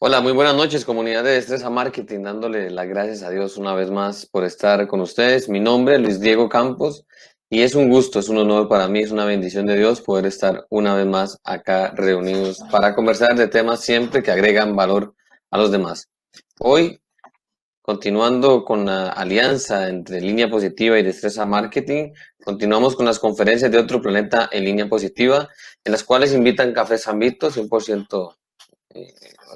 Hola, muy buenas noches, comunidad de Destreza Marketing, dándole las gracias a Dios una vez más por estar con ustedes. Mi nombre es Luis Diego Campos y es un gusto, es un honor para mí, es una bendición de Dios poder estar una vez más acá reunidos para conversar de temas siempre que agregan valor a los demás. Hoy, continuando con la alianza entre Línea Positiva y Destreza Marketing, continuamos con las conferencias de Otro Planeta en Línea Positiva, en las cuales invitan Café Zambito, 100%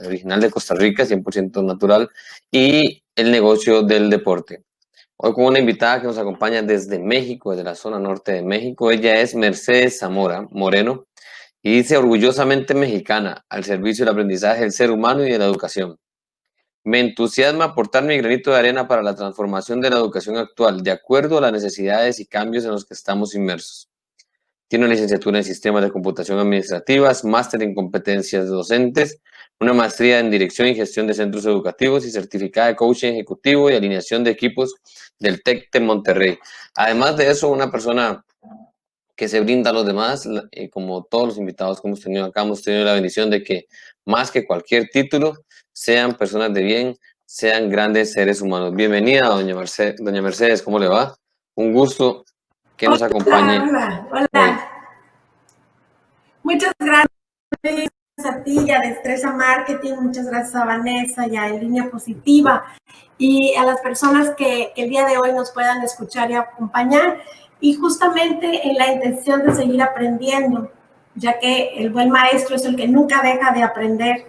original de Costa Rica, 100% natural, y el negocio del deporte. Hoy con una invitada que nos acompaña desde México, desde la zona norte de México. Ella es Mercedes Zamora Moreno y dice orgullosamente mexicana, al servicio del aprendizaje del ser humano y de la educación. Me entusiasma aportar mi granito de arena para la transformación de la educación actual, de acuerdo a las necesidades y cambios en los que estamos inmersos. Tiene una licenciatura en Sistemas de Computación Administrativas, máster en Competencias Docentes, una maestría en Dirección y Gestión de Centros Educativos y certificada de Coaching Ejecutivo y Alineación de Equipos del TEC de Monterrey. Además de eso, una persona que se brinda a los demás, como todos los invitados que hemos tenido acá, hemos tenido la bendición de que más que cualquier título, sean personas de bien, sean grandes seres humanos. Bienvenida, doña Mercedes, ¿cómo le va? Un gusto que nos acompañe. Hola. Muchas gracias a ti y a Destreza Marketing, muchas gracias a Vanessa y a Línea Positiva y a las personas que el día de hoy nos puedan escuchar y acompañar, y justamente en la intención de seguir aprendiendo, ya que el buen maestro es el que nunca deja de aprender.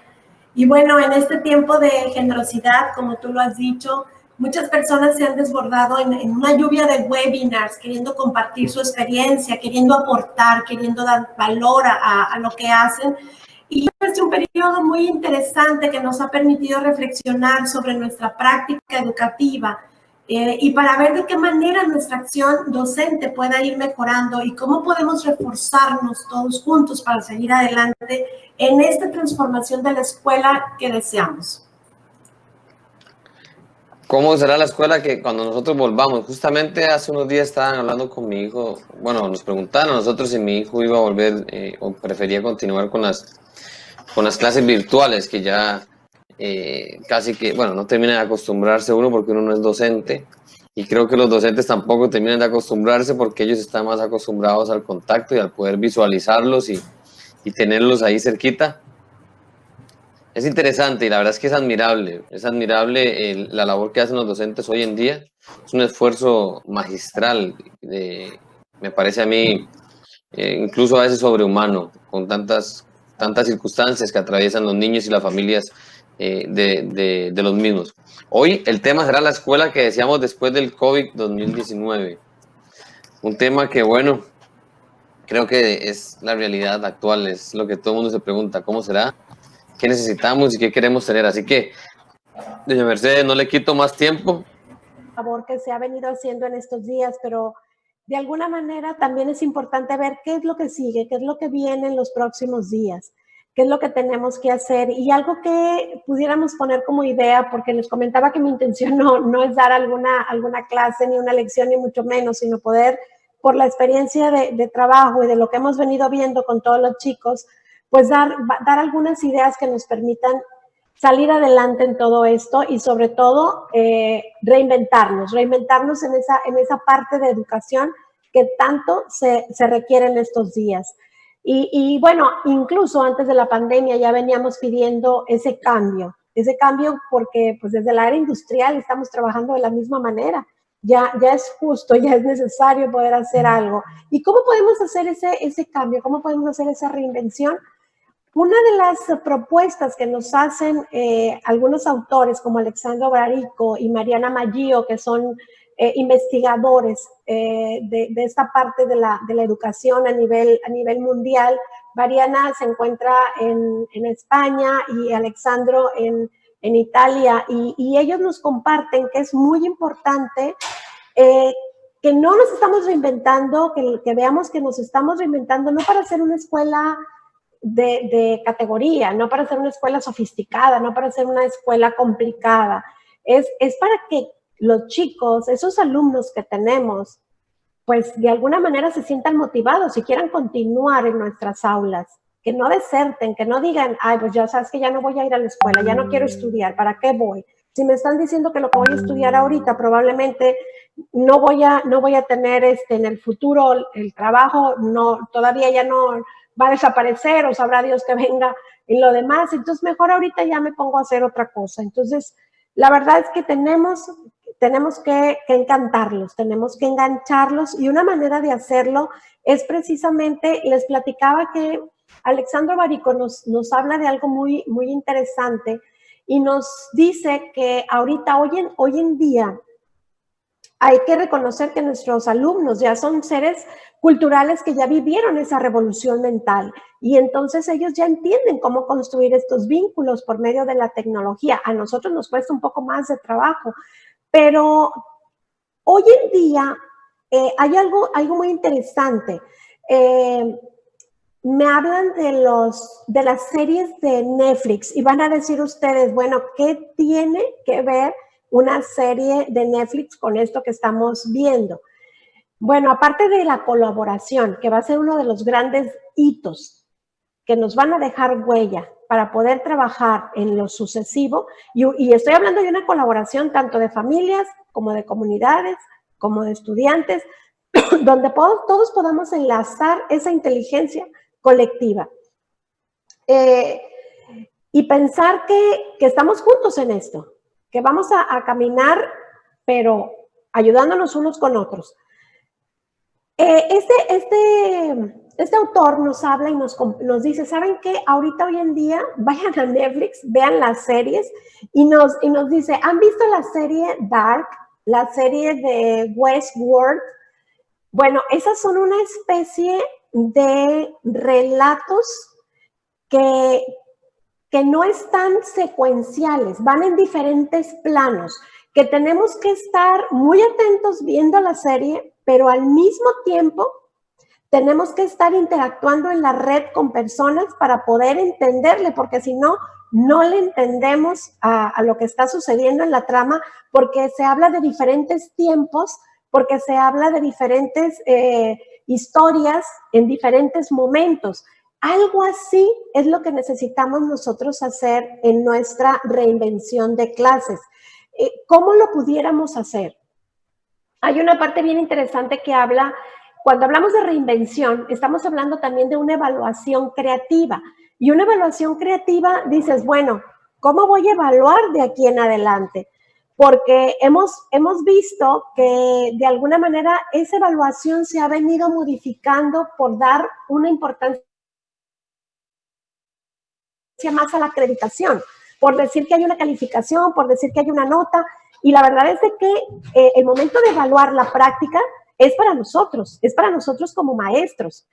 Y bueno, en este tiempo de generosidad, como tú lo has dicho, muchas personas se han desbordado en una lluvia de webinars, queriendo compartir su experiencia, queriendo aportar, queriendo dar valor a lo que hacen. Y es un periodo muy interesante que nos ha permitido reflexionar sobre nuestra práctica educativa y para ver de qué manera nuestra acción docente pueda ir mejorando y cómo podemos reforzarnos todos juntos para seguir adelante en esta transformación de la escuela que deseamos. ¿Cómo será la escuela que cuando nosotros volvamos? Justamente hace unos días estaban hablando con mi hijo, bueno, nos preguntaron a nosotros si mi hijo iba a volver o prefería continuar con las clases virtuales, que ya casi que, bueno, no termina de acostumbrarse uno porque uno no es docente, y creo que los docentes tampoco terminan de acostumbrarse porque ellos están más acostumbrados al contacto y al poder visualizarlos y tenerlos ahí cerquita. Es interesante y la verdad es que es admirable la labor que hacen los docentes hoy en día. Es un esfuerzo magistral, me parece a mí, incluso a veces sobrehumano, con tantas circunstancias que atraviesan los niños y las familias de los mismos. Hoy el tema será la escuela que deseamos después del COVID 2019. Un tema que, bueno, creo que es la realidad actual, es lo que todo el mundo se pregunta, ¿cómo será? ¿Qué necesitamos y qué queremos tener? Así que, doña Mercedes, no le quito más tiempo. Favor que se ha venido haciendo en estos días, pero de alguna manera también es importante ver qué es lo que sigue, qué es lo que viene en los próximos días, qué es lo que tenemos que hacer, y algo que pudiéramos poner como idea, porque les comentaba que mi intención no es dar alguna clase ni una lección, ni mucho menos, sino poder, por la experiencia de trabajo y de lo que hemos venido viendo con todos los chicos, pues dar algunas ideas que nos permitan salir adelante en todo esto y sobre todo reinventarnos en esa parte de educación que tanto se requiere en estos días. Y bueno, incluso antes de la pandemia ya veníamos pidiendo ese cambio porque pues desde la era industrial estamos trabajando de la misma manera. Ya es justo, ya es necesario poder hacer algo. ¿Y cómo podemos hacer ese cambio? ¿Cómo podemos hacer esa reinvención? Una de las propuestas que nos hacen algunos autores como Alexandro Barico y Mariana Maggio, que son investigadores de esta parte de la educación a nivel mundial. Mariana se encuentra en España y Alexandro en Italia, y ellos nos comparten que es muy importante que no nos estamos reinventando, que veamos que nos estamos reinventando no para hacer una escuela de categoría, no para hacer una escuela sofisticada, no para hacer una escuela complicada. Es para que los chicos, esos alumnos que tenemos, pues de alguna manera se sientan motivados y quieran continuar en nuestras aulas, que no deserten, que no digan, ay, pues ya sabes que ya no voy a ir a la escuela, ya no quiero estudiar, ¿para qué voy? Si me están diciendo que lo que voy a estudiar ahorita probablemente no voy a tener en el futuro el trabajo, no, todavía ya no va a desaparecer, o sabrá Dios que venga y lo demás, entonces mejor ahorita ya me pongo a hacer otra cosa. Entonces, la verdad es que tenemos que encantarlos, tenemos que engancharlos, y una manera de hacerlo es precisamente, les platicaba que Alexandro Barico nos habla de algo muy, muy interesante, y nos dice que ahorita, hoy en día, hay que reconocer que nuestros alumnos ya son seres culturales que ya vivieron esa revolución mental, y entonces ellos ya entienden cómo construir estos vínculos por medio de la tecnología. A nosotros nos cuesta un poco más de trabajo, pero hoy en día hay algo muy interesante. Me hablan de las series de Netflix y van a decir ustedes, bueno, ¿qué tiene que ver una serie de Netflix con esto que estamos viendo? Bueno, aparte de la colaboración, que va a ser uno de los grandes hitos que nos van a dejar huella para poder trabajar en lo sucesivo, y estoy hablando de una colaboración tanto de familias como de comunidades, como de estudiantes, donde todos podamos enlazar esa inteligencia colectiva y pensar que estamos juntos en esto, que vamos a caminar, pero ayudándonos unos con otros. Este autor nos habla y nos dice, ¿saben qué? Ahorita, hoy en día, vayan a Netflix, vean las series, y nos dice, ¿han visto la serie Dark? La serie de Westworld. Bueno, esas son una especie de relatos que no están secuenciales, van en diferentes planos, que tenemos que estar muy atentos viendo la serie, pero al mismo tiempo tenemos que estar interactuando en la red con personas para poder entenderle, porque si no, no le entendemos a lo que está sucediendo en la trama, porque se habla de diferentes tiempos, porque se habla de diferentes historias en diferentes momentos. Algo así es lo que necesitamos nosotros hacer en nuestra reinvención de clases. ¿Cómo lo pudiéramos hacer? Hay una parte bien interesante que habla, cuando hablamos de reinvención, estamos hablando también de una evaluación creativa. Y una evaluación creativa, dices, bueno, ¿cómo voy a evaluar de aquí en adelante? Porque hemos visto que de alguna manera esa evaluación se ha venido modificando por dar una importancia más a la acreditación, por decir que hay una calificación, por decir que hay una nota, y la verdad es de que el momento de evaluar la práctica es para nosotros como maestros.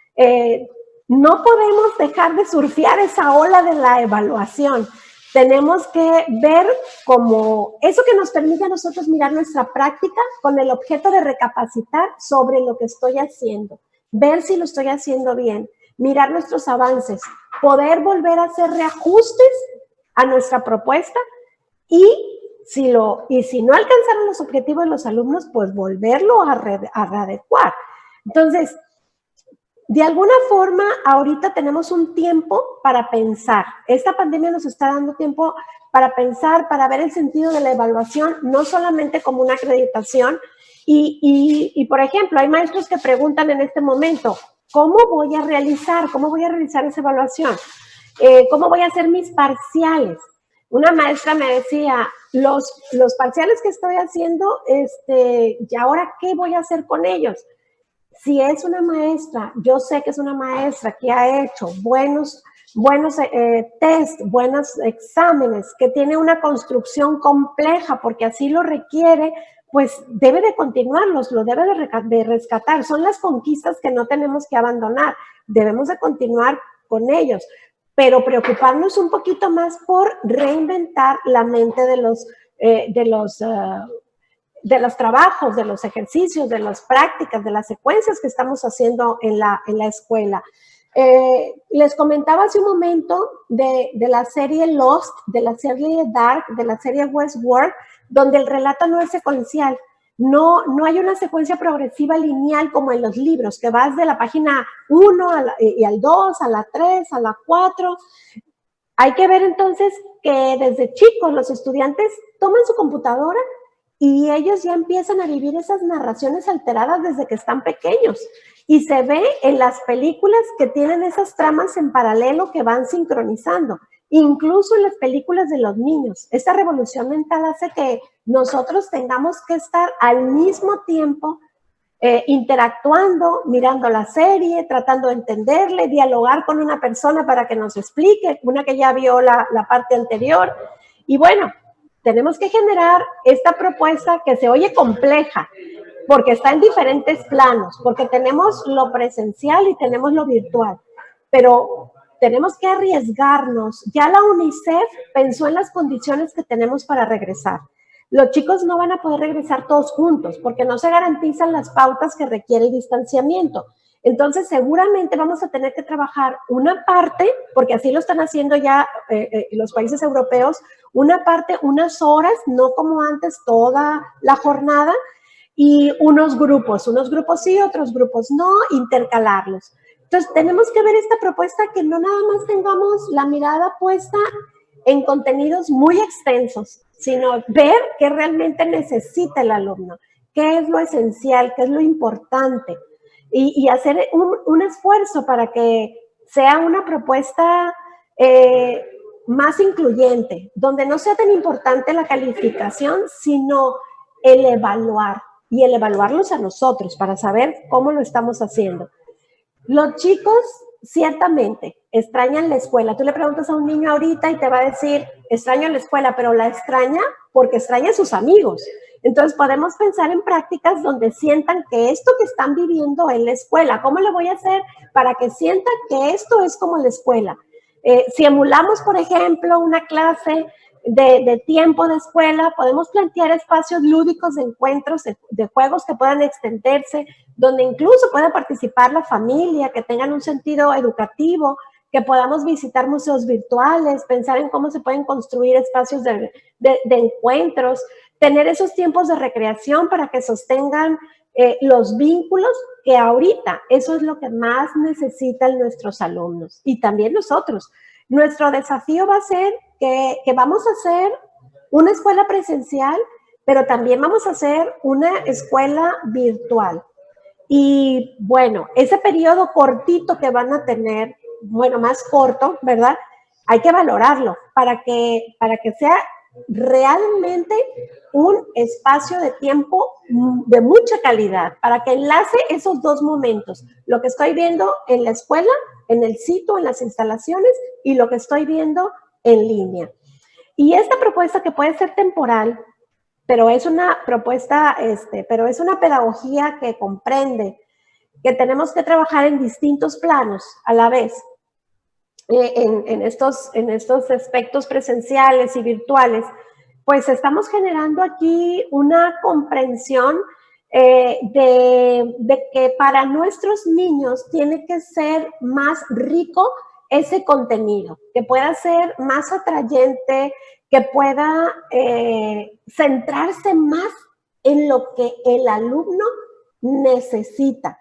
No podemos dejar de surfear esa ola de la evaluación. Tenemos que ver como eso que nos permite a nosotros mirar nuestra práctica con el objeto de recapacitar sobre lo que estoy haciendo, ver si lo estoy haciendo bien, mirar nuestros avances, poder volver a hacer reajustes a nuestra propuesta, y si no alcanzaron los objetivos de los alumnos, pues volverlo a readecuar. Entonces, de alguna forma, ahorita tenemos un tiempo para pensar. Esta pandemia nos está dando tiempo para pensar, para ver el sentido de la evaluación, no solamente como una acreditación. Y por ejemplo, hay maestros que preguntan en este momento, ¿cómo voy a realizar esa evaluación? ¿Cómo voy a hacer mis parciales? Una maestra me decía, los parciales que estoy haciendo, ¿y ahora qué voy a hacer con ellos? Si es una maestra, yo sé que es una maestra que ha hecho buenos buenos test, buenos exámenes, que tiene una construcción compleja, porque así lo requiere, pues debe de continuarlos, lo debe de rescatar. Son las conquistas que no tenemos que abandonar, debemos de continuar con ellos, pero preocuparnos un poquito más por reinventar la mente de los trabajos, de los ejercicios, de las prácticas, de las secuencias que estamos haciendo en la escuela. Les comentaba hace un momento de la serie Lost, de la serie Dark, de la serie Westworld, donde el relato no es secuencial. No hay una secuencia progresiva lineal como en los libros, que vas de la página 1 y al 2, a la 3, a la 4. Hay que ver entonces que desde chicos los estudiantes toman su computadora y ellos ya empiezan a vivir esas narraciones alteradas desde que están pequeños. Y se ve en las películas que tienen esas tramas en paralelo que van sincronizando, incluso en las películas de los niños. Esta revolución mental hace que nosotros tengamos que estar al mismo tiempo interactuando, mirando la serie, tratando de entenderle, dialogar con una persona para que nos explique, una que ya vio la parte anterior. Y bueno, tenemos que generar esta propuesta que se oye compleja, porque está en diferentes planos, porque tenemos lo presencial y tenemos lo virtual, pero tenemos que arriesgarnos. Ya la UNICEF pensó en las condiciones que tenemos para regresar. Los chicos no van a poder regresar todos juntos, porque no se garantizan las pautas que requiere el distanciamiento. Entonces, seguramente vamos a tener que trabajar una parte, porque así lo están haciendo ya los países europeos, una parte, unas horas, no como antes toda la jornada, y unos grupos sí, otros grupos no, intercalarlos. Entonces, tenemos que ver esta propuesta que no nada más tengamos la mirada puesta en contenidos muy extensos, sino ver qué realmente necesita el alumno, qué es lo esencial, qué es lo importante, y hacer un esfuerzo para que sea una propuesta más incluyente, donde no sea tan importante la calificación, sino el evaluar, y el evaluarlos a nosotros para saber cómo lo estamos haciendo. Los chicos ciertamente extrañan la escuela. Tú le preguntas a un niño ahorita y te va a decir, extraño la escuela, pero la extraña porque extraña a sus amigos. Entonces podemos pensar en prácticas donde sientan que esto que están viviendo es la escuela. ¿Cómo le voy a hacer para que sientan que esto es como la escuela? Si emulamos, por ejemplo, una clase de tiempo de escuela, podemos plantear espacios lúdicos de encuentros, de juegos que puedan extenderse, donde incluso pueda participar la familia, que tengan un sentido educativo, que podamos visitar museos virtuales, pensar en cómo se pueden construir espacios de encuentros, tener esos tiempos de recreación para que sostengan los vínculos, que ahorita eso es lo que más necesitan nuestros alumnos y también nosotros. Nuestro desafío va a ser que vamos a hacer una escuela presencial, pero también vamos a hacer una escuela virtual. Y bueno, ese periodo cortito que van a tener, bueno, más corto, ¿verdad? Hay que valorarlo para que sea realmente un espacio de tiempo de mucha calidad, para que enlace esos dos momentos, lo que estoy viendo en la escuela, en el sitio, en las instalaciones, y lo que estoy viendo en línea. Y esta propuesta, que puede ser temporal, pero es una propuesta, pero es una pedagogía que comprende que tenemos que trabajar en distintos planos a la vez, en estos aspectos presenciales y virtuales. Pues estamos generando aquí una comprensión de que para nuestros niños tiene que ser más rico ese contenido, que pueda ser más atrayente, que pueda centrarse más en lo que el alumno necesita,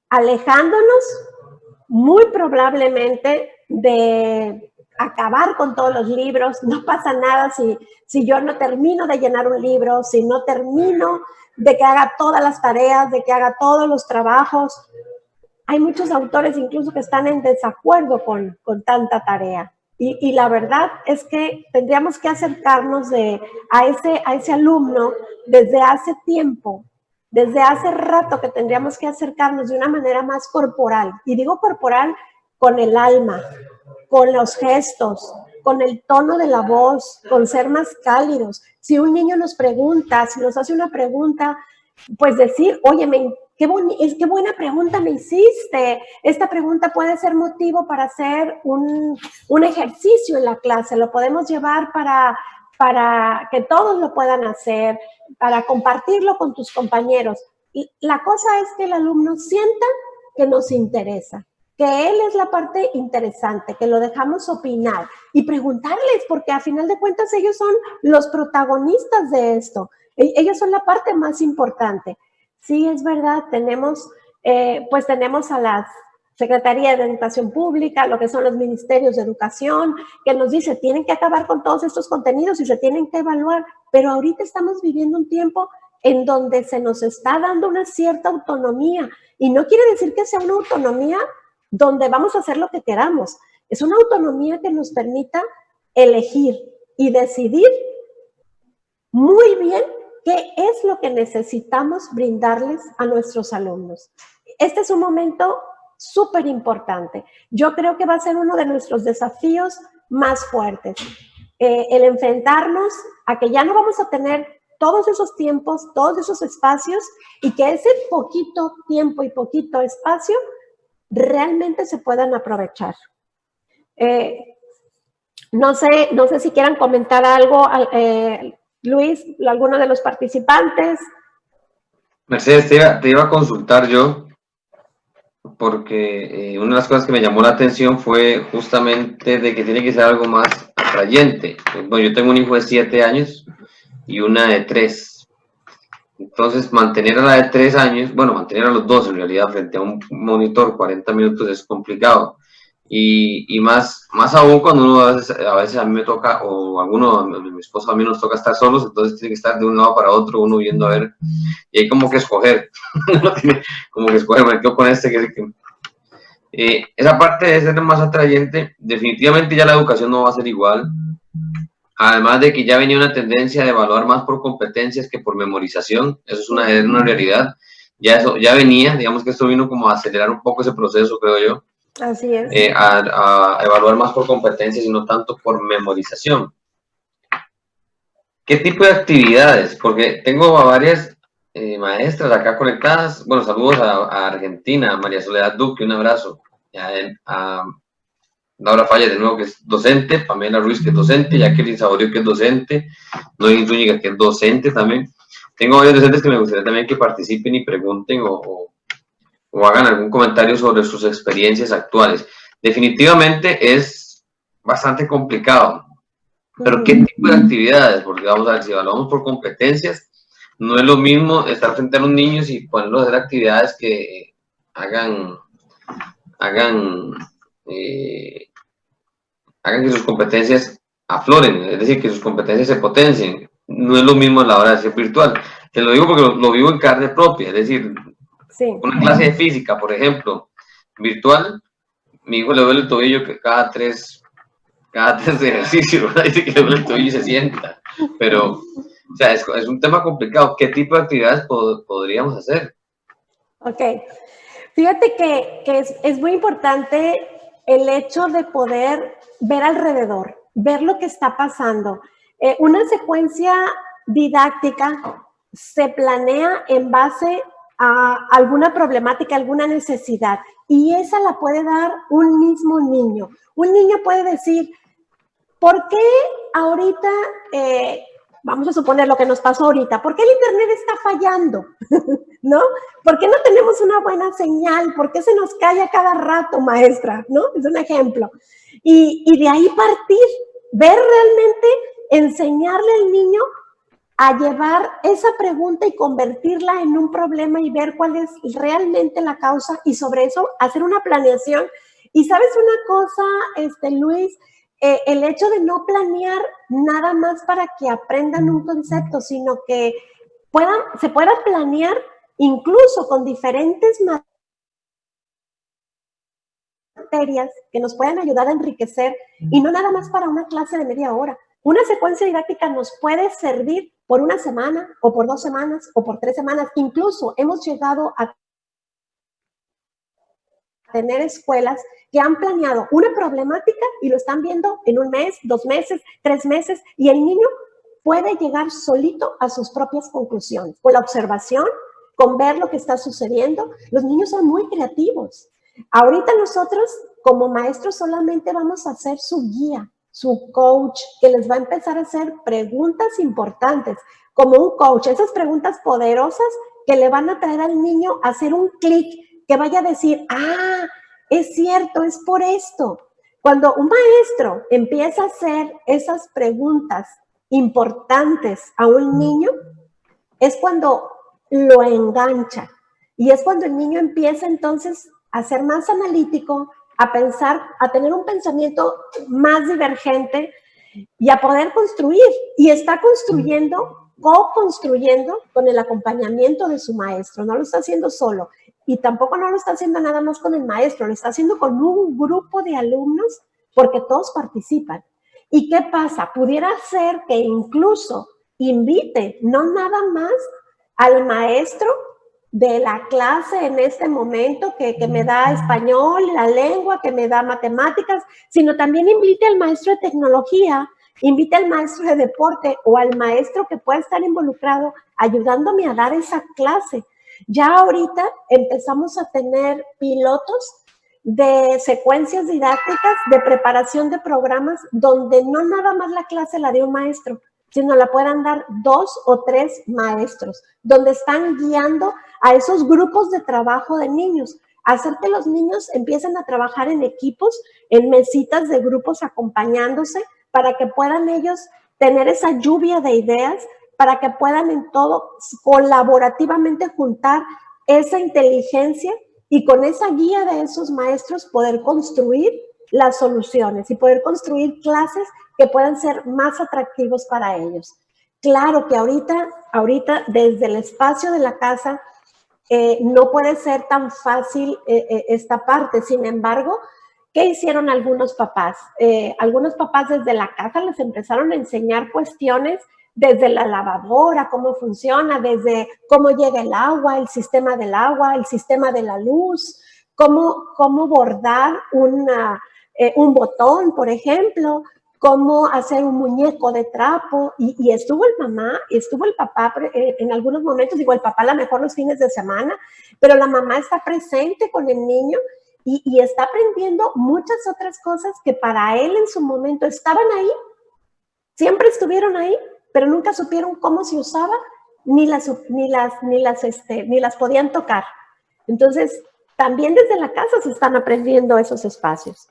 alejándonos muy probablemente de acabar con todos los libros. No pasa nada si yo no termino de llenar un libro, si no termino de que haga todas las tareas, de que haga todos los trabajos. Hay muchos autores incluso que están en desacuerdo con tanta tarea. Y la verdad es que tendríamos que acercarnos a ese alumno desde hace tiempo, desde hace rato, que tendríamos que acercarnos de una manera más corporal. Y digo corporal con el alma, con los gestos, con el tono de la voz, con ser más cálidos. Si un niño nos pregunta, si nos hace una pregunta, pues decir, oye, qué buena pregunta me hiciste. Esta pregunta puede ser motivo para hacer un ejercicio en la clase. Lo podemos llevar para que todos lo puedan hacer, para compartirlo con tus compañeros. Y la cosa es que el alumno sienta que nos interesa, que él es la parte interesante, que lo dejamos opinar y preguntarles, porque a final de cuentas ellos son los protagonistas de esto. Ellos son la parte más importante. Sí, es verdad, tenemos a la Secretaría de Educación Pública, lo que son los ministerios de educación, que nos dice, tienen que acabar con todos estos contenidos y se tienen que evaluar, pero ahorita estamos viviendo un tiempo en donde se nos está dando una cierta autonomía, y no quiere decir que sea una autonomía donde vamos a hacer lo que queramos, es una autonomía que nos permita elegir y decidir muy bien qué es lo que necesitamos brindarles a nuestros alumnos. Este es un momento súper importante. Yo creo que va a ser uno de nuestros desafíos más fuertes. El enfrentarnos a que ya no vamos a tener todos esos tiempos, todos esos espacios, y que ese poquito tiempo y poquito espacio realmente se puedan aprovechar. No sé si quieran comentar algo, Luis, alguno de los participantes. Mercedes, te iba a consultar yo, porque una de las cosas que me llamó la atención fue justamente de que tiene que ser algo más atrayente. Bueno, yo tengo un hijo de 7 años y una de 3. Entonces, mantener a la de 3 años, bueno, mantener a los dos en realidad frente a un monitor 40 minutos es complicado. Y más aún cuando uno a veces a mí me toca, o a alguno, mi esposo a mí nos toca estar solos, entonces tiene que estar de un lado para otro, uno viendo a ver, y hay como que escoger, uno tiene como que escoger, me quedo con esa parte de ser más atrayente. Definitivamente ya la educación no va a ser igual, además de que ya venía una tendencia de evaluar más por competencias que por memorización, eso es una realidad, ya venía, digamos que esto vino como a acelerar un poco ese proceso, creo yo. Así es. A evaluar más por competencias y no tanto por memorización. ¿Qué tipo de actividades? Porque tengo a varias maestras acá conectadas. Bueno, saludos a Argentina, a María Soledad Duque, un abrazo. A Laura Falla, de nuevo, que es docente, Pamela Ruiz, que es docente, Jacqueline Saborio, que es docente, Noé Zúñiga, que es docente también. Tengo varios docentes que me gustaría también que participen y pregunten o hagan algún comentario sobre sus experiencias actuales. Definitivamente es bastante complicado, pero ¿qué tipo de actividades? Porque vamos a ver, si evaluamos por competencias, no es lo mismo estar frente a los niños y ponerlos a hacer actividades que hagan que sus competencias afloren, es decir, que sus competencias se potencien. No es lo mismo a la hora de ser virtual. Te lo digo porque lo vivo en carne propia, es decir, sí. Una clase de física, por ejemplo, virtual, mi hijo le duele el tobillo que cada tres ejercicios, ¿verdad? Dice que le duele el tobillo y se sienta. Pero, o sea, es un tema complicado. ¿Qué tipo de actividades podríamos hacer? Ok. Fíjate que es muy importante el hecho de poder ver alrededor, ver lo que está pasando. Una secuencia didáctica se planea en base a alguna problemática, alguna necesidad, y esa la puede dar un mismo niño. Un niño puede decir, ¿por qué ahorita, vamos a suponer lo que nos pasó ahorita, ¿por qué el internet está fallando? ¿No? ¿Por qué no tenemos una buena señal? ¿Por qué se nos calla cada rato, maestra? ¿No? Es un ejemplo. Y de ahí partir, ver realmente, enseñarle al niño a llevar esa pregunta y convertirla en un problema y ver cuál es realmente la causa, y sobre eso hacer una planeación. Y ¿sabes una cosa, Luis? El hecho de no planear nada más para que aprendan un concepto, sino que se pueda planear incluso con diferentes materias que nos puedan ayudar a enriquecer, y no nada más para una clase de media hora. Una secuencia didáctica nos puede servir por una semana, o por 2 semanas, o por 3 semanas. Incluso hemos llegado a tener escuelas que han planeado una problemática y lo están viendo en 1 mes, 2 meses, 3 meses, y el niño puede llegar solito a sus propias conclusiones, con la observación, con ver lo que está sucediendo. Los niños son muy creativos. Ahorita nosotros, como maestros, solamente vamos a ser su guía, su coach, que les va a empezar a hacer preguntas importantes, como un coach, esas preguntas poderosas que le van a traer al niño a hacer un clic, que vaya a decir, ah, es cierto, es por esto. Cuando un maestro empieza a hacer esas preguntas importantes a un niño, es cuando lo engancha. Y es cuando el niño empieza entonces a ser más analítico, a pensar, a tener un pensamiento más divergente y a poder construir. Y está construyendo, co-construyendo con el acompañamiento de su maestro. No lo está haciendo solo. Y tampoco no lo está haciendo nada más con el maestro, lo está haciendo con un grupo de alumnos porque todos participan. ¿Y qué pasa? Pudiera ser que incluso invite no nada más al maestro de la clase en este momento que me da español, la lengua, que me da matemáticas, sino también invite al maestro de tecnología, invite al maestro de deporte o al maestro que pueda estar involucrado ayudándome a dar esa clase. Ya ahorita empezamos a tener pilotos de secuencias didácticas, de preparación de programas, donde no nada más la clase la de un maestro, sino la puedan dar 2 o 3 maestros, donde están guiando a esos grupos de trabajo de niños, hacer que los niños empiecen a trabajar en equipos, en mesitas de grupos acompañándose, para que puedan ellos tener esa lluvia de ideas, para que puedan en todo colaborativamente juntar esa inteligencia y con esa guía de esos maestros poder construir las soluciones y poder construir clases que puedan ser más atractivos para ellos. Claro que ahorita desde el espacio de la casa no puede ser tan fácil esta parte. Sin embargo, ¿qué hicieron algunos papás? Algunos papás desde la casa les empezaron a enseñar cuestiones desde la lavadora, cómo funciona, desde cómo llega el agua, el sistema del agua, el sistema de la luz, cómo bordar un botón, por ejemplo, cómo hacer un muñeco de trapo, y estuvo el mamá, estuvo el papá en algunos momentos, digo, el papá a lo mejor los fines de semana, pero la mamá está presente con el niño y está aprendiendo muchas otras cosas que para él en su momento estaban ahí, siempre estuvieron ahí, pero nunca supieron cómo se usaba, ni las podían tocar. Entonces, también desde la casa se están aprendiendo esos espacios.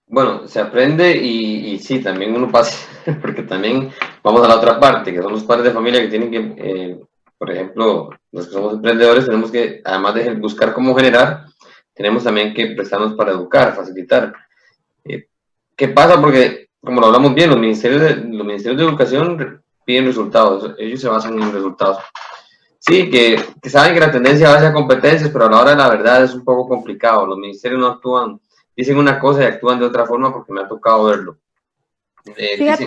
Bueno, se aprende y sí, también uno pasa, porque también vamos a la otra parte, que son los padres de familia que tienen que, por ejemplo, los que somos emprendedores, tenemos que, además de buscar cómo generar, tenemos también que prestarnos para educar, facilitar. ¿Qué pasa? Porque, como lo hablamos bien, los ministerios de educación piden resultados, ellos se basan en resultados. Sí, que saben que la tendencia va hacia competencias, pero a la hora de la verdad es un poco complicado. Los ministerios no actúan, dicen una cosa y actúan de otra forma porque me ha tocado verlo.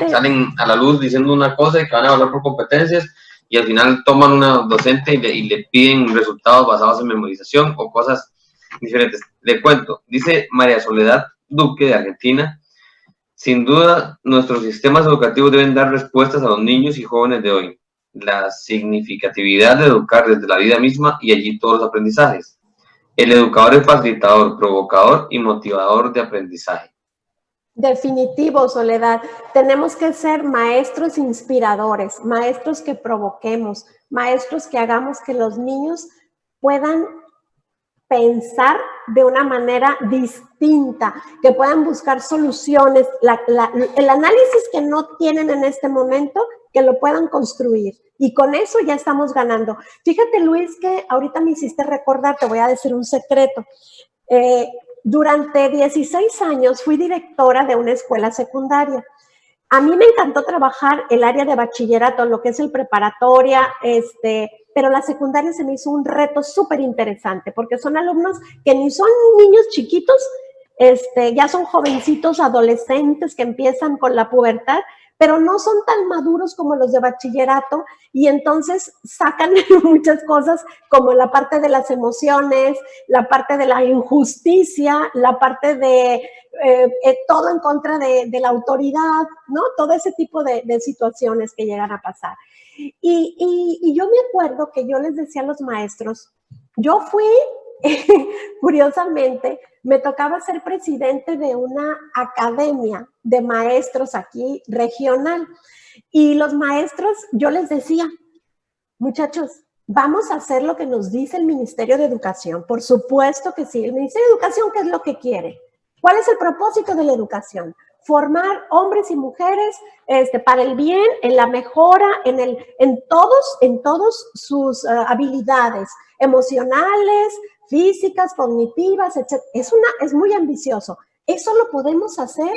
Salen a la luz diciendo una cosa y que van a evaluar por competencias y al final toman una docente y le piden resultados basados en memorización o cosas diferentes. Le cuento, dice María Soledad Duque de Argentina: sin duda, nuestros sistemas educativos deben dar respuestas a los niños y jóvenes de hoy. La significatividad de educar desde la vida misma y allí todos los aprendizajes. El educador es facilitador, provocador y motivador de aprendizaje. Definitivo, Soledad. Tenemos que ser maestros inspiradores, maestros que provoquemos, maestros que hagamos que los niños puedan pensar de una manera distinta, que puedan buscar soluciones, el análisis que no tienen en este momento, que lo puedan construir. Y con eso ya estamos ganando. Fíjate, Luis, que ahorita me hiciste recordar, te voy a decir un secreto. Durante 16 años fui directora de una escuela secundaria. A mí me encantó trabajar el área de bachillerato, lo que es el preparatoria, pero la secundaria se me hizo un reto súper interesante porque son alumnos que ni son niños chiquitos, ya son jovencitos, adolescentes que empiezan con la pubertad, pero no son tan maduros como los de bachillerato y entonces sacan muchas cosas como la parte de las emociones, la parte de la injusticia, la parte de todo en contra de la autoridad, ¿no? Todo ese tipo de situaciones que llegan a pasar. Y yo me acuerdo que yo les decía a los maestros, yo fui, curiosamente, me tocaba ser presidente de una academia de maestros aquí regional. Y los maestros, yo les decía, muchachos, vamos a hacer lo que nos dice el Ministerio de Educación. Por supuesto que sí. El Ministerio de Educación, ¿qué es lo que quiere? ¿Cuál es el propósito de la educación? Formar hombres y mujeres para el bien, en la mejora, en todos sus habilidades emocionales, físicas, cognitivas, etc. Es muy ambicioso. Eso lo podemos hacer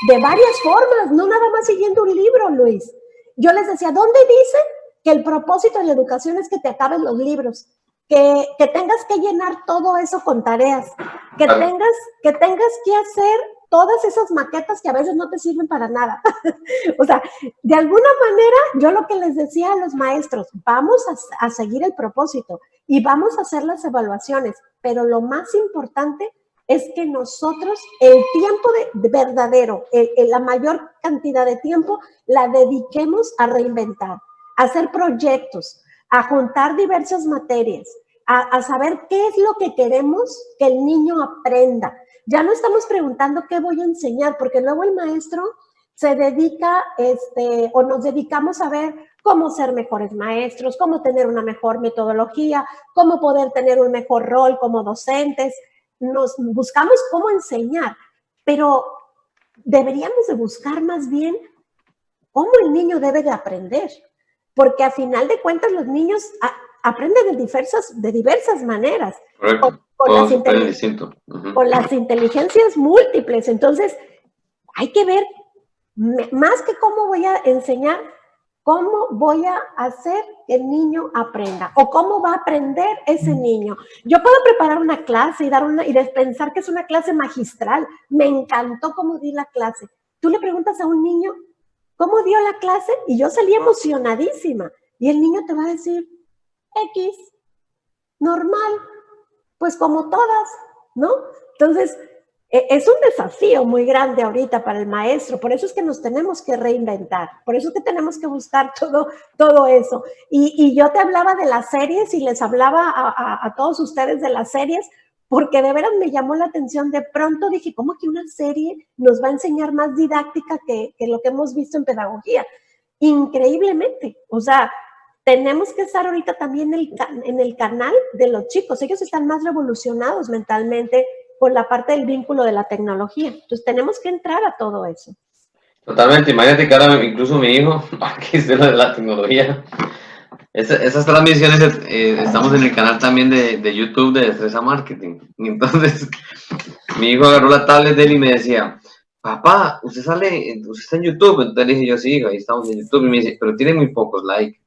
de varias formas, no nada más siguiendo un libro, Luis. Yo les decía, ¿dónde dice que el propósito de la educación es que te acaben los libros? Que tengas que llenar todo eso con tareas, que tengas que hacer todas esas maquetas que a veces no te sirven para nada. O sea, de alguna manera, yo lo que les decía a los maestros, vamos a seguir el propósito y vamos a hacer las evaluaciones, pero lo más importante es que nosotros el tiempo de verdadero, la mayor cantidad de tiempo, la dediquemos a reinventar, a hacer proyectos, a juntar diversas materias, a saber qué es lo que queremos que el niño aprenda. Ya no estamos preguntando qué voy a enseñar, porque luego el maestro se dedica, o nos dedicamos a ver cómo ser mejores maestros, cómo tener una mejor metodología, cómo poder tener un mejor rol como docentes. Nos buscamos cómo enseñar, pero deberíamos de buscar más bien cómo el niño debe de aprender, porque a final de cuentas los niños aprenden de diversas maneras, con las inteligencias múltiples. Entonces, hay que ver, más que cómo voy a enseñar, cómo voy a hacer que el niño aprenda o cómo va a aprender ese niño. Yo puedo preparar una clase y pensar que es una clase magistral. Me encantó cómo di la clase. Tú le preguntas a un niño, ¿cómo dio la clase? Y yo salí emocionadísima. Y el niño te va a decir, X, normal, pues como todas, ¿no? Entonces, es un desafío muy grande ahorita para el maestro, por eso es que nos tenemos que reinventar, por eso es que tenemos que buscar todo eso. Y yo te hablaba de las series y les hablaba a todos ustedes de las series, porque de veras me llamó la atención. De pronto dije, ¿cómo que una serie nos va a enseñar más didáctica que lo que hemos visto en pedagogía? Increíblemente, o sea, tenemos que estar ahorita también en el canal de los chicos. Ellos están más revolucionados mentalmente por la parte del vínculo de la tecnología. Entonces, tenemos que entrar a todo eso. Totalmente. Imagínate que ahora incluso mi hijo, aquí es de la tecnología. Esas transmisiones, estamos en el canal también de YouTube de Destreza Marketing. Y entonces, mi hijo agarró la tablet de él y me decía, papá, usted está en YouTube. Entonces le dije yo, sí, hijo, ahí estamos en YouTube. Y me dice, pero tiene muy pocos likes.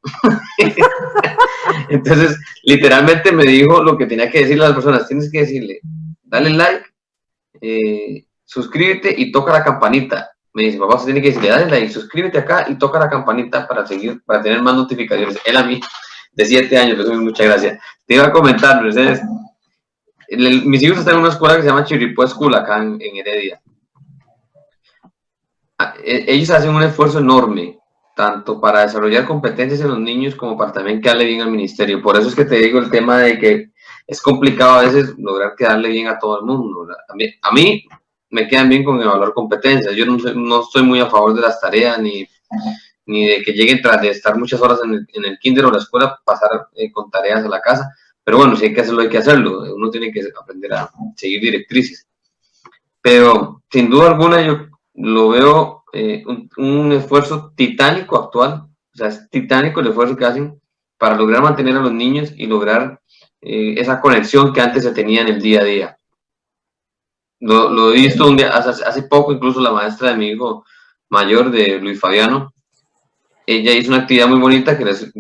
Entonces, literalmente me dijo lo que tenía que decirle a las personas. Tienes que decirle, dale like, suscríbete y toca la campanita. Me dice, papá, usted tiene que decirle, dale like, suscríbete acá y toca la campanita para tener más notificaciones. Él a mí, de 7 años, le doy muchas gracias. Te iba a comentar, ustedes, mis hijos están en una escuela que se llama Chirripó School, acá en Heredia. Ellos hacen un esfuerzo enorme, tanto para desarrollar competencias en los niños como para también quedarle bien al ministerio. Por eso es que te digo el tema de que es complicado a veces lograr quedarle bien a todo el mundo. A mí me quedan bien con evaluar competencias. Yo no estoy muy a favor de las tareas ni de que lleguen tras de estar muchas horas en el kinder o la escuela, pasar con tareas a la casa. Pero bueno, si hay que hacerlo, hay que hacerlo. Uno tiene que aprender a seguir directrices. Pero sin duda alguna yo lo veo un esfuerzo titánico actual. O sea, es titánico el esfuerzo que hacen para lograr mantener a los niños y lograr esa conexión que antes se tenía en el día a día. Lo he visto un día, hace poco, incluso la maestra de mi hijo mayor, de Luis Fabiano, ella hizo una actividad muy bonita que les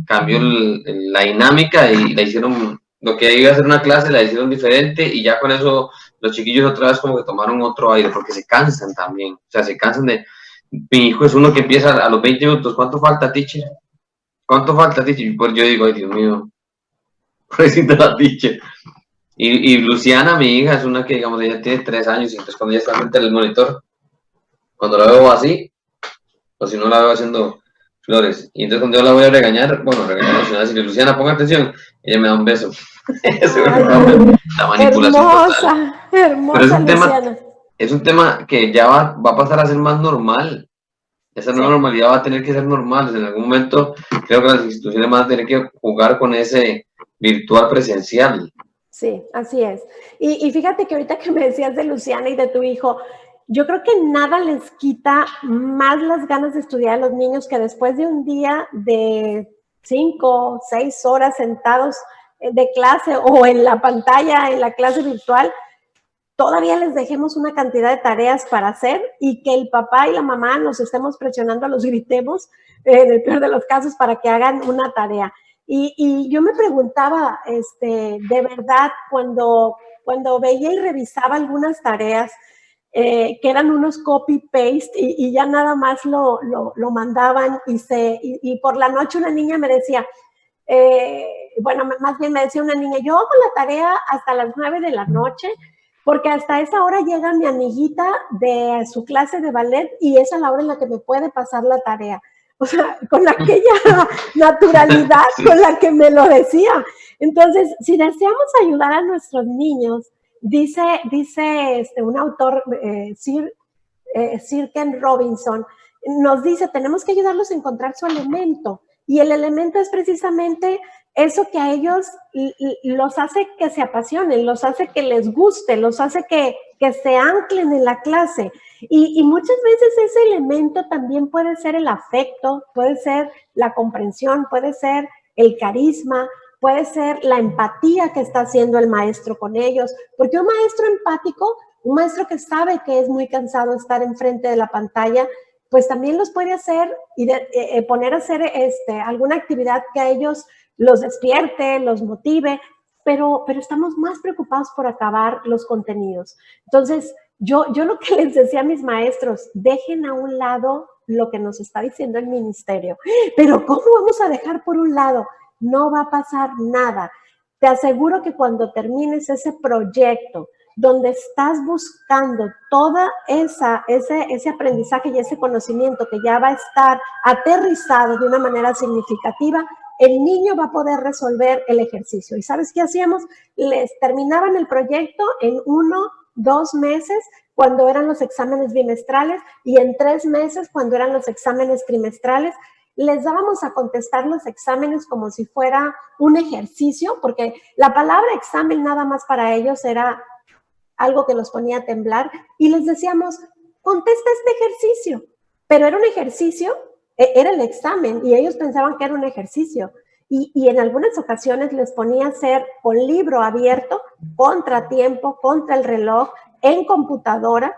cambió la dinámica y la hicieron, lo que iba a ser una clase la hicieron diferente, y ya con eso los chiquillos otra vez como que tomaron otro aire, porque se cansan también, o sea, se cansan de Mi hijo es uno que empieza a los 20 minutos. ¿Cuánto falta, teacher? ¿Cuánto falta, teacher? Pues yo digo, ay, Dios mío, pobrecita la teacher. Y Luciana, mi hija, es una que, digamos, ella tiene 3 años, y entonces cuando ella está frente al monitor, cuando la veo así, o si no la veo haciendo flores, y entonces cuando yo la voy a regañar, bueno, regañar a Luciana, decirle, Luciana, ponga atención, ella me da un beso. La manipulación total. Hermosa, Pero hermosa Luciana. es un tema que ya va a pasar a ser más normal. Esa nueva Sí. normalidad va a tener que ser normal. En algún momento creo que las instituciones van a tener que jugar con ese virtual presencial. Sí, así es. Y fíjate que ahorita que me decías de Luciana y de tu hijo, yo creo que nada les quita más las ganas de estudiar a los niños que después de un día de 5, 6 horas sentados de clase o en la pantalla, en la clase virtual, todavía les dejemos una cantidad de tareas para hacer y que el papá y la mamá nos estemos presionando, los gritemos, en el peor de los casos, para que hagan una tarea. Y yo me preguntaba, de verdad, cuando veía y revisaba algunas tareas, que eran unos copy-paste y ya nada más lo mandaban y por la noche una niña me decía, bueno, más bien me decía una niña, yo hago la tarea hasta las 9 de la noche, porque hasta esa hora llega mi amiguita de su clase de ballet y es a la hora en la que me puede pasar la tarea. O sea, con aquella naturalidad Sí. con la que me lo decía. Entonces, si deseamos ayudar a nuestros niños, dice un autor, Sir Ken Robinson, nos dice, tenemos que ayudarlos a encontrar su elemento. Y el elemento es precisamente eso que a ellos los hace que se apasionen, los hace que les guste, los hace que se anclen en la clase. Y muchas veces ese elemento también puede ser el afecto, puede ser la comprensión, puede ser el carisma, puede ser la empatía que está haciendo el maestro con ellos, porque un maestro empático, un maestro que sabe que es muy cansado estar enfrente de la pantalla, pues también los puede hacer y poner a hacer alguna actividad que a ellos los despierte, los motive, pero estamos más preocupados por acabar los contenidos. Entonces, yo lo que les decía a mis maestros, dejen a un lado lo que nos está diciendo el ministerio. Pero ¿cómo vamos a dejar por un lado? No va a pasar nada. Te aseguro que cuando termines ese proyecto, donde estás buscando toda ese aprendizaje y ese conocimiento que ya va a estar aterrizado de una manera significativa, el niño va a poder resolver el ejercicio. ¿Y sabes qué hacíamos? Les terminaban el proyecto en 1, 2 meses cuando eran los exámenes bimestrales y en 3 meses cuando eran los exámenes trimestrales. Les dábamos a contestar los exámenes como si fuera un ejercicio, porque la palabra examen nada más para ellos era algo que los ponía a temblar, y les decíamos, contesta este ejercicio, pero era un ejercicio, era el examen, y ellos pensaban que era un ejercicio, y en algunas ocasiones les ponía a hacer con libro abierto, contra tiempo, contra el reloj, en computadora,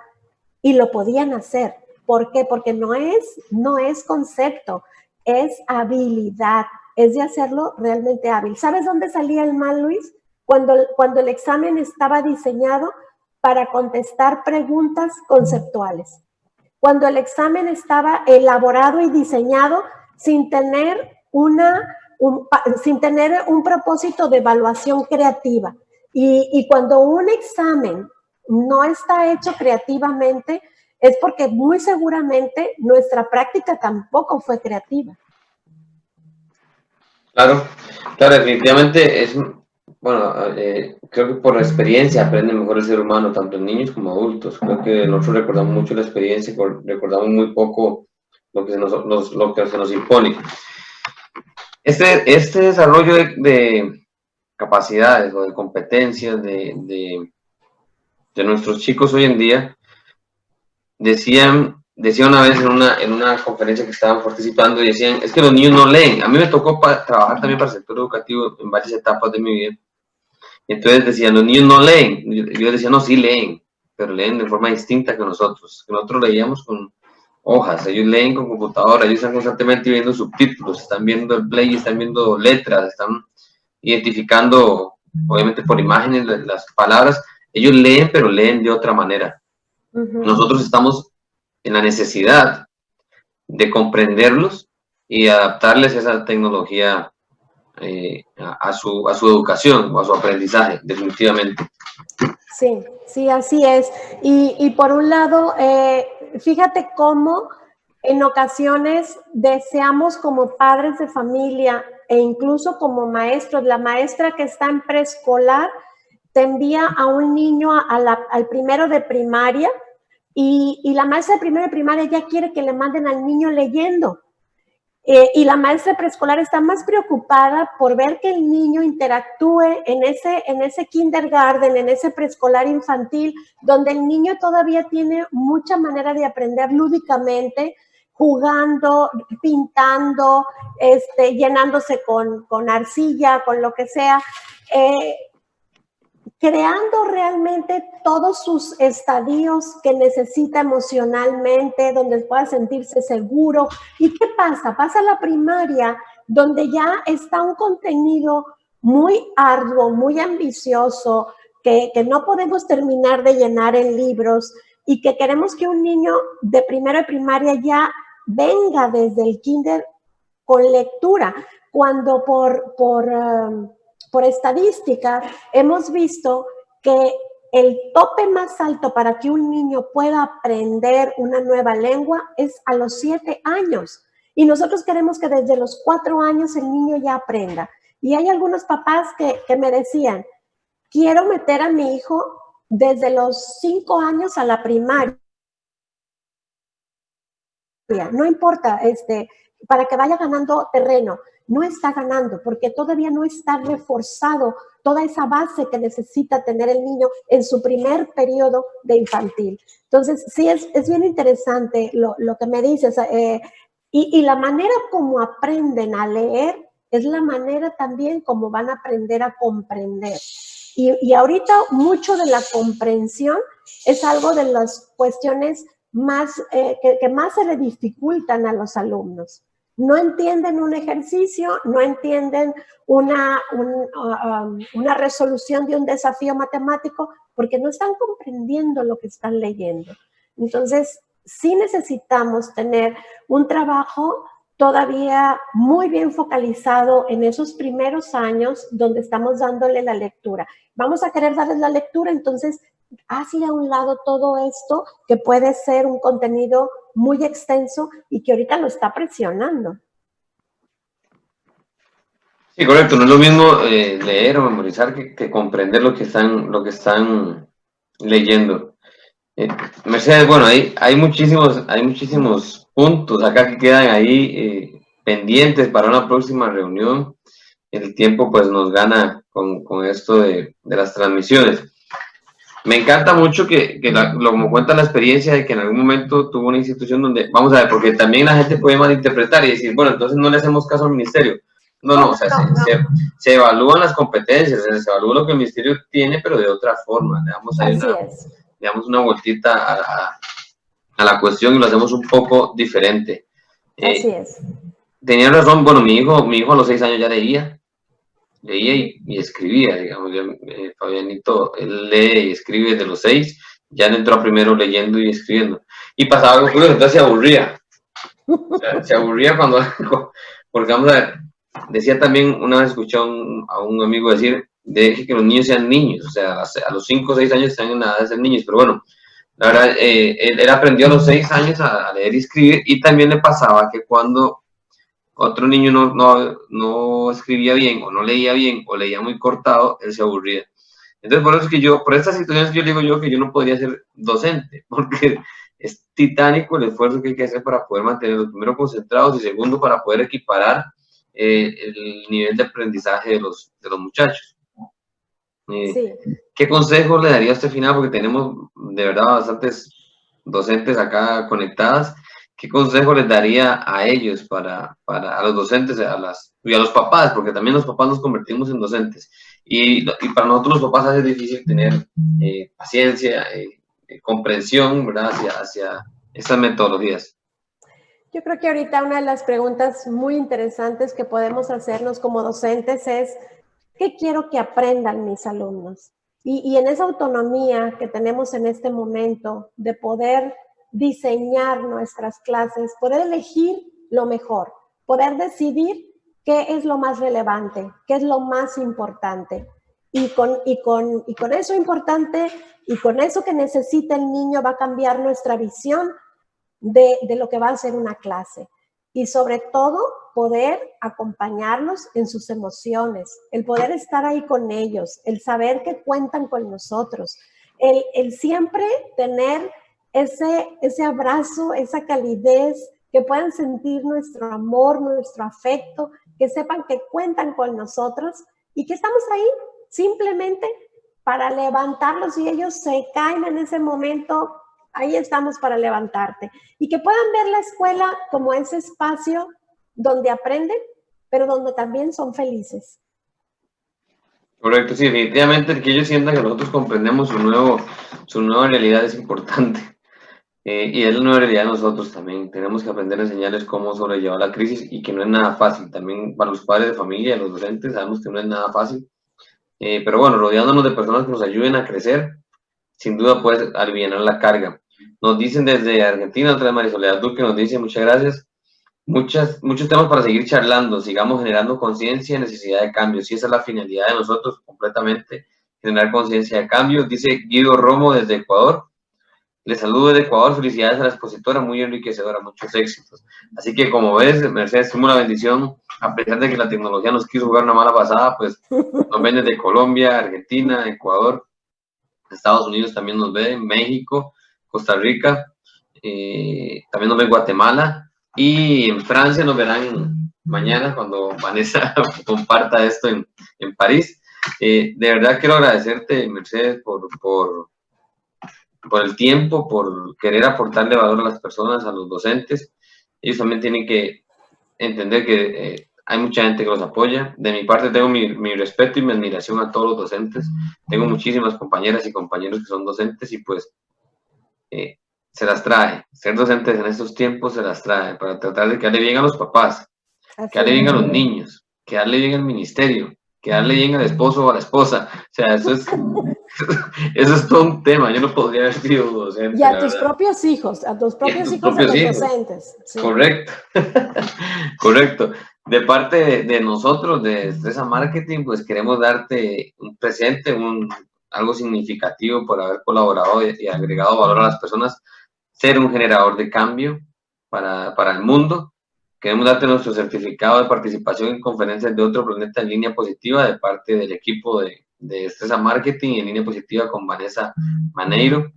y lo podían hacer. ¿Por qué? Porque no es concepto, es habilidad, es de hacerlo realmente hábil. ¿Sabes dónde salía el mal, Luis? Cuando el examen estaba diseñado para contestar preguntas conceptuales. Cuando el examen estaba elaborado y diseñado sin tener un propósito de evaluación creativa. Y cuando un examen no está hecho creativamente, es porque muy seguramente nuestra práctica tampoco fue creativa. Claro, claro, definitivamente es, bueno, creo que por la experiencia aprende mejor el ser humano, tanto en niños como adultos. Creo que nosotros recordamos mucho la experiencia, recordamos muy poco lo que se nos impone. Este desarrollo de capacidades o de competencias de nuestros chicos hoy en día, decía una vez en una conferencia que estaban participando, y decían, es que los niños no leen. A mí me tocó trabajar también para el sector educativo en varias etapas de mi vida. Entonces decían, los niños no leen. Yo decía, no, sí leen, pero leen de forma distinta que nosotros. Que nosotros leíamos con hojas, ellos leen con computadora, ellos están constantemente viendo subtítulos, están viendo el play, están viendo letras, están identificando, obviamente por imágenes, las palabras. Ellos leen, pero leen de otra manera. Nosotros estamos en la necesidad de comprenderlos y adaptarles esa tecnología a su educación o a su aprendizaje, definitivamente. Sí, sí, así es. Y por un lado, fíjate cómo en ocasiones deseamos como padres de familia e incluso como maestros, la maestra que está en preescolar te envía a un niño al primero de primaria y la maestra de primero de primaria ya quiere que le manden al niño leyendo. Y la maestra preescolar está más preocupada por ver que el niño interactúe en ese kindergarten, en ese preescolar infantil, donde el niño todavía tiene mucha manera de aprender lúdicamente, jugando, pintando, llenándose con arcilla, con lo que sea. Creando realmente todos sus estadios que necesita emocionalmente, donde pueda sentirse seguro. ¿Y qué pasa? Pasa a la primaria, donde ya está un contenido muy arduo, muy ambicioso, que no podemos terminar de llenar en libros y que queremos que un niño de primero de primaria ya venga desde el kinder con lectura, cuando por estadística hemos visto que el tope más alto para que un niño pueda aprender una nueva lengua es a los 7 años. Y nosotros queremos que desde los 4 años el niño ya aprenda. Y hay algunos papás que me decían, quiero meter a mi hijo desde los 5 años a la primaria. No importa, para que vaya ganando terreno. No está ganando porque todavía no está reforzado toda esa base que necesita tener el niño en su primer periodo de infantil. Entonces, sí, es bien interesante lo que me dices. Y la manera como aprenden a leer es la manera también como van a aprender a comprender. Y ahorita mucho de la comprensión es algo de las cuestiones más, que más se le dificultan a los alumnos. No entienden un ejercicio, no entienden una resolución de un desafío matemático porque no están comprendiendo lo que están leyendo. Entonces, sí necesitamos tener un trabajo todavía muy bien focalizado en esos primeros años donde estamos dándole la lectura. Vamos a querer darles la lectura, entonces hazle a un lado todo esto que puede ser un contenido muy extenso y que ahorita lo está presionando. Sí, correcto. No es lo mismo leer o memorizar que comprender lo que están leyendo. Mercedes, bueno, hay muchísimos puntos acá que quedan ahí pendientes para una próxima reunión. El tiempo pues nos gana con esto de las transmisiones. Me encanta mucho como cuenta la experiencia de que en algún momento tuvo una institución donde, vamos a ver, porque también la gente puede malinterpretar y decir, bueno, entonces no le hacemos caso al ministerio. No, o sea, se evalúan las competencias, se evalúa lo que el ministerio tiene, pero de otra forma. Le damos ahí una vueltita a la cuestión y lo hacemos un poco diferente. Así es. Tenía razón, bueno, mi hijo a los 6 años ya leía y escribía, digamos. Fabianito, él lee y escribe desde los 6, ya entró primero leyendo y escribiendo. Y pasaba algo curioso, entonces se aburría. O sea, se aburría porque vamos a ver, decía también, una vez escuché a un amigo decir, deje que los niños sean niños, o sea, a los 5 o 6 años están en la edad de ser niños, pero bueno, la verdad, él aprendió a los 6 años a leer y escribir, y también le pasaba que cuando otro niño no escribía bien o no leía bien o leía muy cortado, él se aburría. Entonces, por eso es que por estas situaciones yo digo yo que yo no podría ser docente, porque es titánico el esfuerzo que hay que hacer para poder mantenerlos, primero concentrados y segundo para poder equiparar el nivel de aprendizaje de los muchachos. Sí. ¿Qué consejo le daría a usted final? Porque tenemos de verdad bastantes docentes acá conectadas. ¿Qué consejo les daría a ellos a los docentes y a los papás? Porque también los papás nos convertimos en docentes. Y para nosotros los papás es difícil tener paciencia, comprensión, ¿verdad? Hacia estas metodologías. Yo creo que ahorita una de las preguntas muy interesantes que podemos hacernos como docentes es, ¿qué quiero que aprendan mis alumnos? Y en esa autonomía que tenemos en este momento de poder diseñar nuestras clases, poder elegir lo mejor, poder decidir qué es lo más relevante, qué es lo más importante. Y con eso importante y con eso que necesita el niño va a cambiar nuestra visión de lo que va a ser una clase. Y sobre todo, poder acompañarlos en sus emociones, el poder estar ahí con ellos, el saber que cuentan con nosotros, el siempre tener ese abrazo, esa calidez, que puedan sentir nuestro amor, nuestro afecto, que sepan que cuentan con nosotros y que estamos ahí simplemente para levantarlos. Si ellos se caen en ese momento, ahí estamos para levantarte. Y que puedan ver la escuela como ese espacio donde aprenden, pero donde también son felices. Correcto, sí, definitivamente el que ellos sientan que nosotros comprendemos su nueva realidad es importante. Y es la nueva realidad de nosotros también. Tenemos que aprender a enseñarles cómo sobrellevar la crisis y que no es nada fácil. También para los padres de familia, los docentes, sabemos que no es nada fácil. Pero bueno, rodeándonos de personas que nos ayuden a crecer, sin duda puede aliviar la carga. Nos dicen desde Argentina, otra vez María Soledad Duque nos dice, muchas gracias. Muchos temas para seguir charlando, sigamos generando conciencia y necesidad de cambio. Si esa es la finalidad de nosotros, completamente, generar conciencia de cambio. Dice Guido Romo desde Ecuador. Les saludo desde Ecuador, felicidades a la expositora, muy enriquecedora, muchos éxitos. Así que como ves, Mercedes, tuvo una bendición, a pesar de que la tecnología nos quiso jugar una mala pasada, pues nos ven desde Colombia, Argentina, Ecuador, Estados Unidos también nos ven, México, Costa Rica, también nos ve Guatemala, y en Francia nos verán mañana cuando Vanessa comparta esto en París. De verdad quiero agradecerte, Mercedes, por el tiempo, por querer aportarle valor a las personas, a los docentes. Ellos también tienen que entender que hay mucha gente que los apoya. De mi parte tengo mi respeto y mi admiración a todos los docentes. Tengo muchísimas compañeras y compañeros que son docentes y pues se las trae. Ser docentes en estos tiempos se las trae para tratar de que darle bien a los papás, que darle bien a los niños, que darle bien al ministerio, que darle bien al esposo o a la esposa. O sea, eso es todo un tema. Yo no podría haber sido docente. Y a tus propios hijos, a tus propios hijos de los docentes. Sí. Correcto. Correcto. De parte de nosotros, de Destreza Marketing, pues queremos darte un presente, algo significativo por haber colaborado y agregado valor a las personas, ser un generador de cambio para el mundo. Queremos darte nuestro certificado de participación en conferencias de otro planeta en línea positiva de parte del equipo de Destreza Marketing y en línea positiva con Vanessa Maneiro.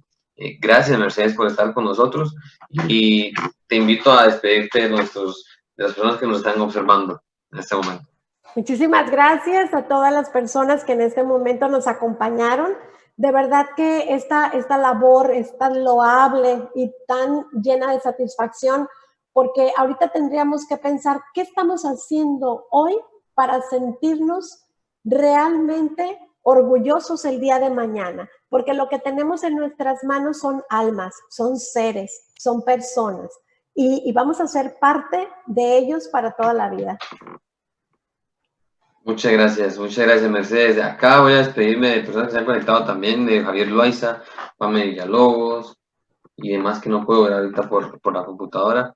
Gracias, Mercedes, por estar con nosotros y te invito a despedirte de las personas que nos están observando en este momento. Muchísimas gracias a todas las personas que en este momento nos acompañaron. De verdad que esta labor es tan loable y tan llena de satisfacción, porque ahorita tendríamos que pensar qué estamos haciendo hoy para sentirnos realmente orgullosos el día de mañana, porque lo que tenemos en nuestras manos son almas, son seres, son personas, y vamos a ser parte de ellos para toda la vida. Muchas gracias, Mercedes. Acá voy a despedirme de personas que se han conectado también, de Javier Loaiza, Pamela Villalobos y demás que no puedo ver ahorita por la computadora.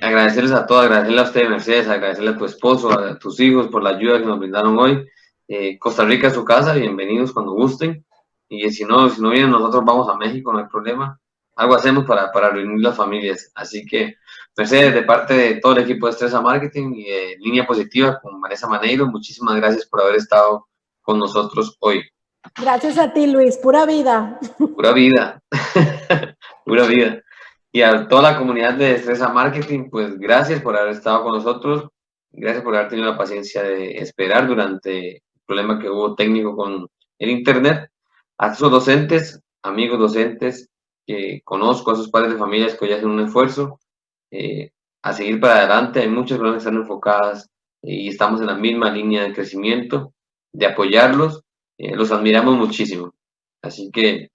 Agradecerles a todos, agradecerle a usted, Mercedes, agradecerle a tu esposo, a tus hijos por la ayuda que nos brindaron hoy. Costa Rica es su casa, bienvenidos cuando gusten. Y si no vienen, nosotros vamos a México, no hay problema. Algo hacemos para reunir las familias. Así que, Mercedes, de parte de todo el equipo de Destreza Marketing y de Línea Positiva con Vanessa Maneiro, muchísimas gracias por haber estado con nosotros hoy. Gracias a ti, Luis. Pura vida. Pura vida. Pura vida. Y a toda la comunidad de Destreza Marketing, pues gracias por haber estado con nosotros. Gracias por haber tenido la paciencia de esperar durante el problema que hubo técnico con el Internet. A esos docentes, amigos docentes que conozco, a esos padres de familias que hoy hacen un esfuerzo a seguir para adelante. Hay muchas personas que están enfocadas y estamos en la misma línea de crecimiento, de apoyarlos. Los admiramos muchísimo. Así que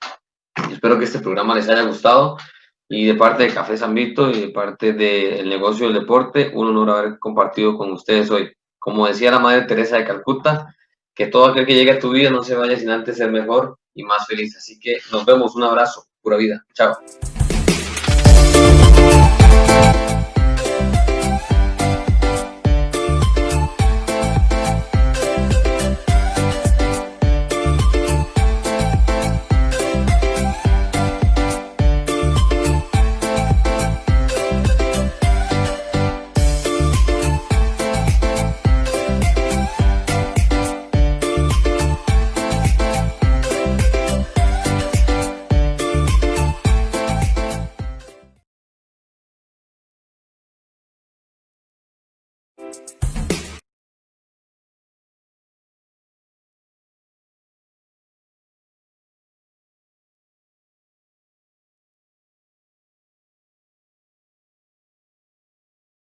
espero que este programa les haya gustado. Y de parte de Café San Vito y de parte del negocio del deporte, un honor haber compartido con ustedes hoy. Como decía la Madre Teresa de Calcuta, que todo aquel que llegue a tu vida no se vaya sin antes ser mejor y más feliz. Así que nos vemos, un abrazo, pura vida. Chao.